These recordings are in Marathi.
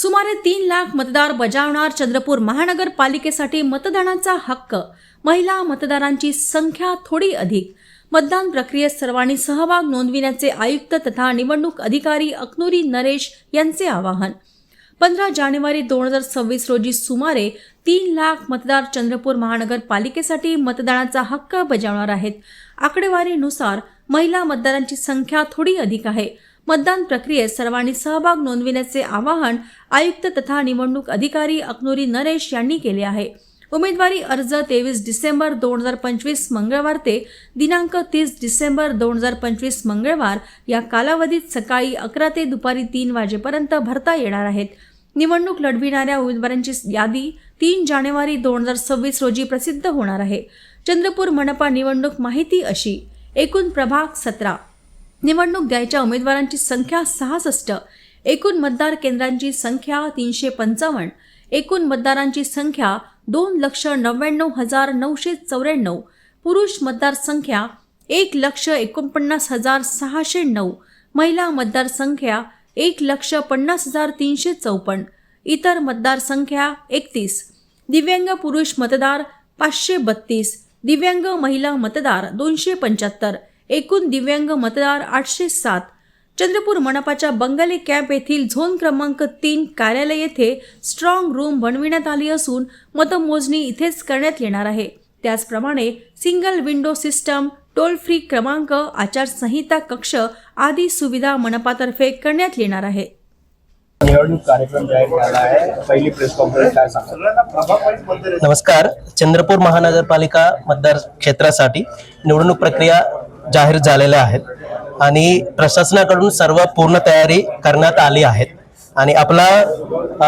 सुमारे 3 लाख मतदार बजावणार चंद्रपूर महानगरपालिकेसाठी मतदानाचा हक्क। महिला मतदारांची संख्या थोडी अधिक। मतदान प्रक्रियेत सर्वांनी सहभाग नोंदविण्याचे आयुक्त तथा निवडणूक अधिकारी अकनुरी नरेश यांचे आवाहन। 15 जानेवारी 2026 रोजी सुमारे 3 लाख मतदार चंद्रपूर महानगरपालिकेसाठी मतदानाचा हक्क बजावणार आहेत। आकडेवारीनुसार महिला मतदारांची संख्या थोडी अधिक आहे। मतदान प्रक्रियेत सर्वांनी सहभाग नोंदविण्याचे आवाहन आयुक्त तथा निवडणूक अधिकारी अकनुरी नरेश यांनी केले आहे। उमेदवारी अर्ज 23 डिसेंबर 2025 मंगळवार ते दिनांक 30 डिसेंबर 2025 मंगळवार या कालावधीत सकाळी 11 ते दुपारी 3 वाजेपर्यंत भरता येणार आहेत। निवडणूक लढविणाऱ्या उमेदवारांची यादी 3 जानेवारी 2026 रोजी प्रसिद्ध होणार आहे। चंद्रपूर मनपा निवडणूक माहिती अशी: एकूण प्रभाग 17, निवडणूक द्यायच्या उमेदवारांची संख्या 66, एकूण मतदार केंद्रांची संख्या 355, एकूण मतदारांची संख्या 2,99,994, पुरुष मतदार संख्या 1,49,609, महिला मतदार संख्या 1,50,354, इतर मतदार संख्या 31, दिव्यांग पुरुष मतदार 532, दिव्यांग महिला मतदार 275, एकूण दिव्यांग मतदार 807। चंद्रपूर मनपाच्या बंगले कॅम्प येथील झोन क्रमांक 3 कार्यालय येथे स्ट्रॉंग रूम बनविण्यात आली असून मतमोजणी इथेच करण्यात येणार आहे। त्याचप्रमाणे single window system, toll free क्रमांक, आचारसंहिता कक्ष आदी सुविधा मनपातर्फे करण्यात येणार आहे। निवडणूक कार्यक्रम जाहीर झाला आहे, पहिली प्रेस कॉन्फरन्स काय सांगा? नमस्कार। चंद्रपूर महानगरपालिका मतदार क्षेत्रासाठी निवडणूक प्रक्रिया जाहीर झालेल्या आहेत आणि प्रशासनाकडून सर्व पूर्ण तयारी करण्यात आली आहे आणि आपला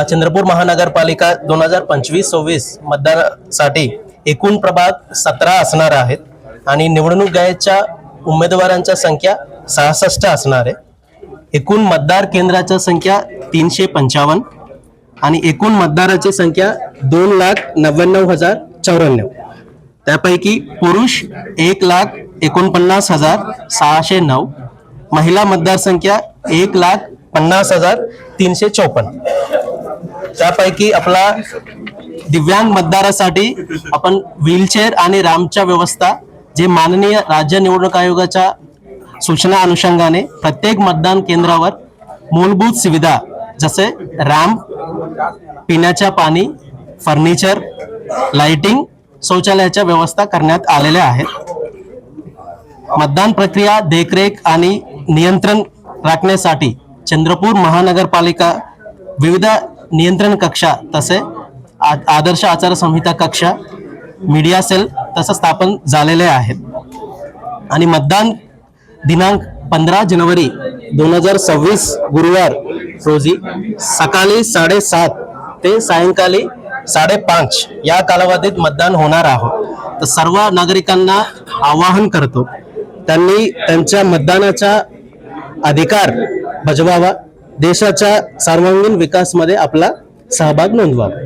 चंद्रपूर महानगरपालिका 2025-26 मतदारासाठी एकूण प्रभाग 17 असणार आहेत आणि निवडणूक द्यायच्या उमेदवारांच्या संख्या 66 असणार आहे। एकूण मतदार केंद्राची संख्या 355 आणि एकूण मतदाराची संख्या 2,99,094। त्यापैकी पुरुष 1,49,609, महिला मतदार संख्या 1,50,354। त्यापैकी आपला दिव्यांग मतदारासाठी आपण व्हीलचेअर आणि रॅम्पच्या व्यवस्था जे माननीय राज्य निवडणूक आयोगाच्या सूचना अनुषंगाने प्रत्येक मतदान केंद्रावर मूलभूत सुविधा जसे रॅम्प, पिण्याच्या पाणी, फर्निचर, लाइटिंग, शौचालयाच्या व्यवस्था करण्यात आलेल्या आहेत। मतदान प्रक्रिया देखरेख आणि नियंत्रण राखण्यासाठी चंद्रपूर महानगरपालिका विविध नियंत्रण कक्ष तसे आदर्श आचारसंहिता कक्ष, मीडिया सेल तसे स्थापन झालेले आहेत आणि मतदान दिनांक 15 जानेवारी 2026 गुरुवार रोजी सकाळी 7:30 ते सायंकाळी 5:30 या कालावधीत मतदान होणार आहे। तर सर्व नागरिकांना आवाहन करतो त्यांनी त्यांच्या मतदानाचा अधिकार बजवावा, देशाच्या सर्वांगीण विकासामध्ये आपला सहभाग नोंदवावा।